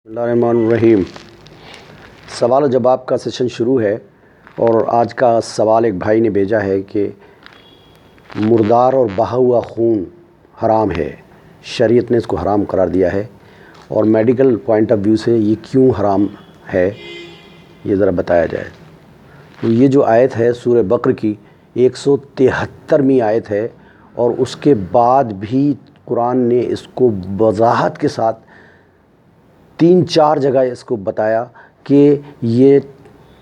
बिस्मिल्लाहिर्रहमानिर्रहीम। सवाल और जवाब का सेशन शुरू है और आज का सवाल एक भाई ने भेजा है कि मुर्दार और बहा हुआ खून हराम है, शरीयत ने इसको हराम करार दिया है और मेडिकल पॉइंट ऑफ व्यू से ये क्यों हराम है ये ज़रा बताया जाए। तो ये जो आयत है सूरह बकर की 173वीं आयत है और उसके बाद भी कुरान ने इसको वजाहत के साथ 3-4 जगह इसको बताया कि ये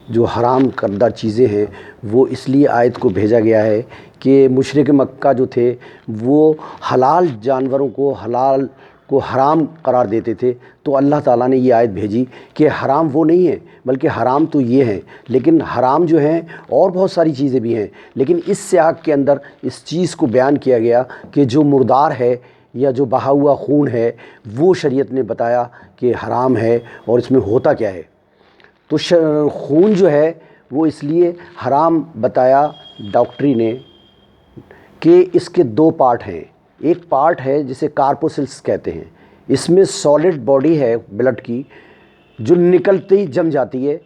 जो हराम करदा चीज़ें हैं वो इसलिए आयत को भेजा गया है कि मुशरिक मक्का जो थे वो हलाल जानवरों को हराम करार देते थे। तो अल्लाह ताला ने ये आयत भेजी कि हराम वो नहीं है बल्कि हराम तो ये हैं, लेकिन हराम जो हैं और बहुत सारी चीज़ें भी हैं, लेकिन इस सियाक़ के अंदर इस चीज़ को बयान किया गया कि जो मुर्दार है या जो बहा हुआ खून है वो शरीयत ने बताया कि हराम है और इसमें होता क्या है। तो खून जो है वो इसलिए हराम बताया डॉक्टरी ने कि इसके 2 पार्ट हैं। एक पार्ट है जिसे कार्पोसिल्स कहते हैं, इसमें सॉलिड बॉडी है ब्लड की जो निकलते ही जम जाती है,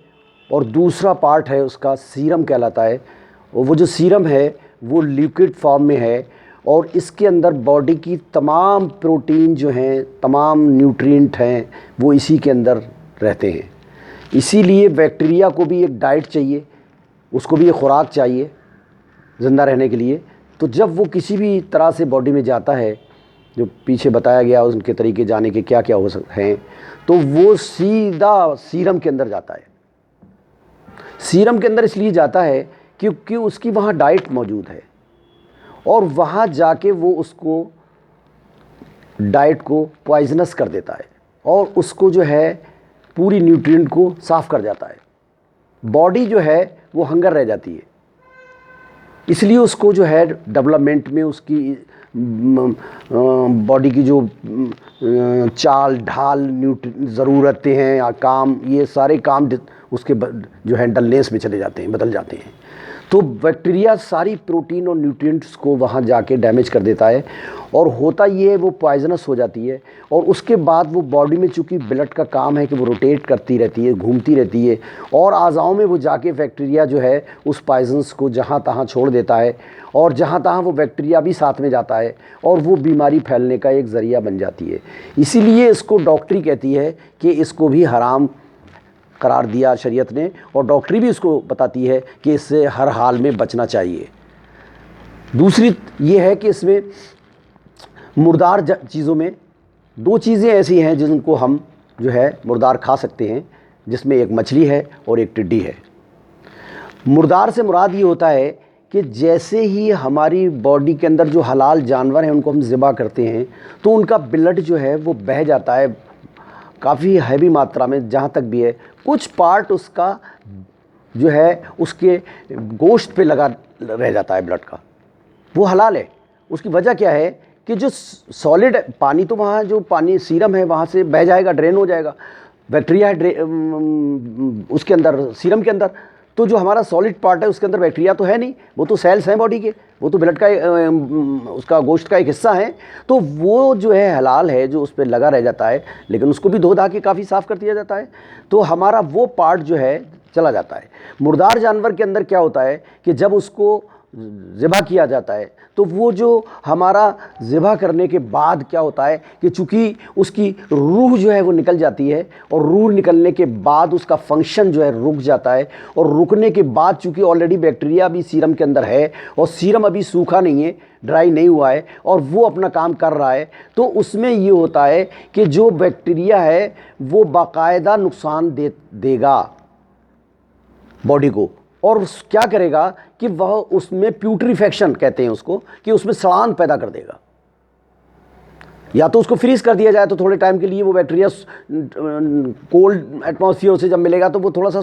और दूसरा पार्ट है उसका सीरम कहलाता है, और वो जो सीरम है वो लिक्विड फॉर्म में है और इसके अंदर बॉडी की तमाम प्रोटीन जो हैं, तमाम न्यूट्रिएंट हैं वो इसी के अंदर रहते हैं। इसीलिए बैक्टीरिया को भी एक डाइट चाहिए, उसको भी एक खुराक चाहिए ज़िंदा रहने के लिए। तो जब वो किसी भी तरह से बॉडी में जाता है, जो पीछे बताया गया उनके तरीके जाने के क्या क्या हो सकते हैं, तो वो सीधा सीरम के अंदर जाता है। सीरम के अंदर इसलिए जाता है क्योंकि उसकी वहाँ डाइट मौजूद है और वहाँ जाके वो उसको डाइट को पॉइजनस कर देता है और उसको जो है पूरी न्यूट्रिएंट को साफ़ कर जाता है। बॉडी जो है वो हंगर रह जाती है, इसलिए उसको जो है डेवलपमेंट में उसकी बॉडी की जो चाल ढाल ज़रूरतें हैं या काम, ये सारे काम उसके जो है डलनेस में चले जाते हैं, बदल जाते हैं। तो बैक्टीरिया सारी प्रोटीन और न्यूट्रिएंट्स को वहाँ जाके डैमेज कर देता है और होता ये है वो पॉइजनस हो जाती है। और उसके बाद वो बॉडी में चूँकि ब्लड का काम है कि वो रोटेट करती रहती है, घूमती रहती है, और आज़ाओं में वो जाके बैक्टीरिया जो है उस पॉइजन्स को जहाँ तहाँ छोड़ देता है और जहाँ तहाँ वो बैक्टीरिया भी साथ में जाता है और वो बीमारी फैलने का एक ज़रिया बन जाती है। इसीलिए इसको डॉक्टरी कहती है कि इसको भी हराम करार दिया शरीयत ने, और डॉक्टरी भी इसको बताती है कि इससे हर हाल में बचना चाहिए। दूसरी ये है कि इसमें मुर्दार चीज़ों में 2 चीज़ें ऐसी हैं जिनको हम जो है मुर्दार खा सकते हैं, जिसमें एक मछली है और एक टिड्डी है। मुर्दार से मुराद ये होता है कि जैसे ही हमारी बॉडी के अंदर जो हलाल जानवर हैं उनको हम ज़िबा करते हैं तो उनका ब्लड जो है वो बह जाता है काफ़ी हैवी मात्रा में, जहाँ तक भी है कुछ पार्ट उसका जो है उसके गोश्त पे लगा रह जाता है ब्लड का, वो हलाल है। उसकी वजह क्या है कि जो सॉलिड पानी, तो वहाँ जो पानी सीरम है वहाँ से बह जाएगा, ड्रेन हो जाएगा, बैक्टीरिया है उसके अंदर सीरम के अंदर, तो जो हमारा सॉलिड पार्ट है उसके अंदर बैक्टीरिया तो है नहीं, वो तो सेल्स हैं बॉडी के, वो तो ब्लड का उसका गोश्त का एक हिस्सा है। तो वो जो है हलाल है जो उस पर लगा रह जाता है, लेकिन उसको भी धो धा के काफ़ी साफ़ कर दिया जाता है, तो हमारा वो पार्ट जो है चला जाता है। मुर्दार जानवर के अंदर क्या होता है कि जब उसको ज़िबा किया जाता है तो वो जो हमारा ज़िबा करने के बाद क्या होता है कि चूँकि उसकी रूह जो है वो निकल जाती है, और रूह निकलने के बाद उसका फंक्शन जो है रुक जाता है, और रुकने के बाद चूँकि ऑलरेडी बैक्टीरिया भी सीरम के अंदर है और सीरम अभी सूखा नहीं है, ड्राई नहीं हुआ है और वो अपना काम कर रहा है, तो उसमें ये होता है कि जो बैक्टीरिया है वो बाकायदा नुकसान देगा बॉडी को, और क्या करेगा कि वह उसमें प्यूट्रीफेक्शन कहते हैं उसको, कि उसमें सड़ान पैदा कर देगा। या तो उसको फ्रीज कर दिया जाए तो थोड़े टाइम के लिए वो बैक्टीरिया कोल्ड एटमॉस्फेयर से जब मिलेगा तो वो थोड़ा सा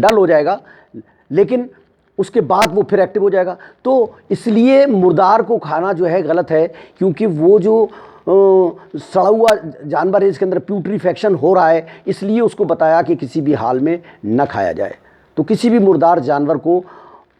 डल हो जाएगा, लेकिन उसके बाद वो फिर एक्टिव हो जाएगा। तो इसलिए मुर्दार को खाना जो है गलत है, क्योंकि वो जो सड़ा हुआ जानवर है इसके अंदर प्यूट्रीफेक्शन हो रहा है, इसलिए उसको बताया कि किसी भी हाल में न खाया जाए। तो किसी भी मुर्दार जानवर को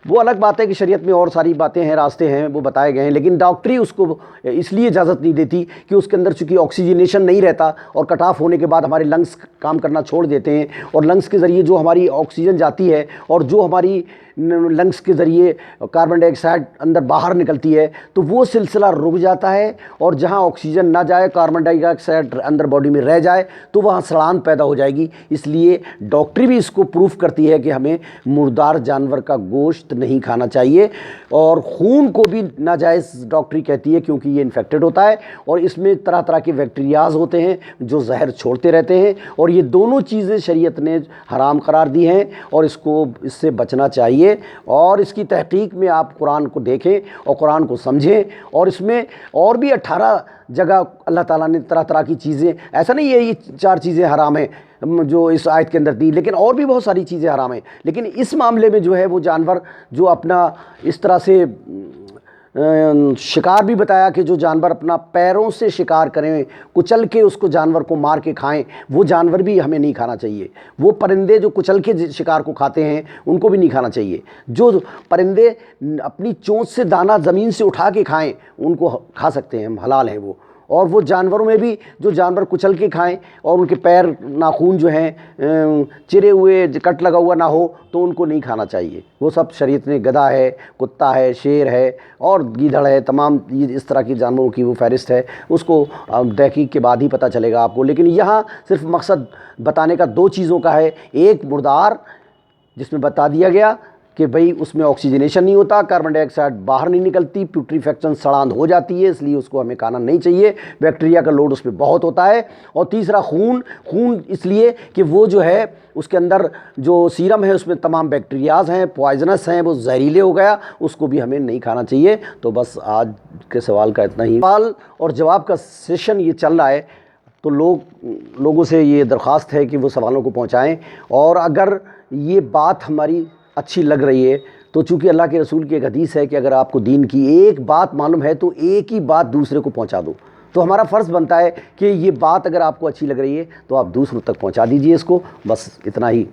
وہ الگ بات ہے کہ شریعت میں اور ساری باتیں ہیں، راستے ہیں، وہ بتائے گئے ہیں، لیکن ڈاکٹری اس کو اس لیے اجازت نہیں دیتی کہ اس کے اندر چونکہ آکسیجنیشن نہیں رہتا اور کٹ آف ہونے کے بعد ہمارے لنگس کام کرنا چھوڑ دیتے ہیں، اور لنگس کے ذریعے جو ہماری آکسیجن جاتی ہے اور جو ہماری لنگس کے ذریعے کاربن ڈائی آکسائڈ اندر باہر نکلتی ہے، تو وہ سلسلہ رک جاتا ہے، اور جہاں آکسیجن نہ جائے، کاربن ڈائی آکسائڈ اندر باڈی میں رہ جائے، تو وہاں سڑان پیدا ہو جائے گی۔ اس لیے ڈاکٹری بھی اس کو پروف کرتی ہے کہ ہمیں مردار جانور کا گوشت نہیں کھانا چاہیے، اور خون کو بھی ناجائز ڈاکٹری کہتی ہے کیونکہ یہ انفیکٹڈ ہوتا ہے، اور اس میں طرح طرح کے بیکٹیریاز ہوتے ہیں جو زہر چھوڑتے رہتے ہیں، اور یہ دونوں چیزیں شریعت نے حرام قرار دی ہیں، اور اس سے بچنا چاہیے۔ اور اس کی تحقیق میں آپ قرآن کو دیکھیں اور قرآن کو سمجھیں، اور اس میں اور بھی 18 جگہ اللہ تعالیٰ نے طرح طرح کی چیزیں، ایسا نہیں ہے یہ 4 چیزیں حرام ہیں جو اس آیت کے اندر دی، لیکن اور بھی بہت ساری چیزیں حرام ہیں، لیکن اس معاملے میں جو ہے وہ جانور جو اپنا اس طرح سے شکار بھی بتایا کہ جو جانور اپنا پیروں سے شکار کریں، کچل کے اس کو جانور کو مار کے کھائیں، وہ جانور بھی ہمیں نہیں کھانا چاہیے۔ وہ پرندے جو کچل کے شکار کو کھاتے ہیں ان کو بھی نہیں کھانا چاہیے۔ جو پرندے اپنی چونچ سے دانہ زمین سے اٹھا کے کھائیں ان کو کھا سکتے ہیں، حلال ہیں وہ۔ اور وہ جانوروں میں بھی جو جانور کچل کے کھائیں اور ان کے پیر ناخون جو ہیں چرے ہوئے، کٹ لگا ہوا نہ ہو، تو ان کو نہیں کھانا چاہیے۔ وہ سب شریعت نے، گدھا ہے، کتا ہے، شیر ہے اور گیدڑ ہے، تمام یہ اس طرح کی جانوروں کی وہ فہرست ہے، اس کو تحقیق کے بعد ہی پتہ چلے گا آپ کو۔ لیکن یہاں صرف مقصد بتانے کا 2 چیزوں کا ہے، ایک مردار جس میں بتا دیا گیا کہ بھئی اس میں آکسیجنیشن نہیں ہوتا، کاربن ڈائی آکسائڈ باہر نہیں نکلتی، پیوٹریفیکشن سڑاند ہو جاتی ہے، اس لیے اس کو ہمیں کھانا نہیں چاہیے، بیکٹیریا کا لوڈ اس پہ بہت ہوتا ہے۔ اور تیسرا خون اس لیے کہ وہ جو ہے اس کے اندر جو سیرم ہے اس میں تمام بیکٹیریاز ہیں، پوائزنس ہیں، وہ زہریلے ہو گیا، اس کو بھی ہمیں نہیں کھانا چاہیے۔ تو بس آج کے سوال کا اتنا ہی، سوال اور جواب کا سیشن یہ چل رہا ہے، تو لوگوں سے یہ درخواست ہے کہ وہ سوالوں کو پہنچائیں، اور اگر یہ بات ہماری اچھی لگ رہی ہے تو چونکہ اللہ کے رسول کی ایک حدیث ہے کہ اگر آپ کو دین کی ایک بات معلوم ہے تو ایک ہی بات دوسرے کو پہنچا دو، تو ہمارا فرض بنتا ہے کہ یہ بات اگر آپ کو اچھی لگ رہی ہے تو آپ دوسروں تک پہنچا دیجئے اس کو، بس اتنا ہی۔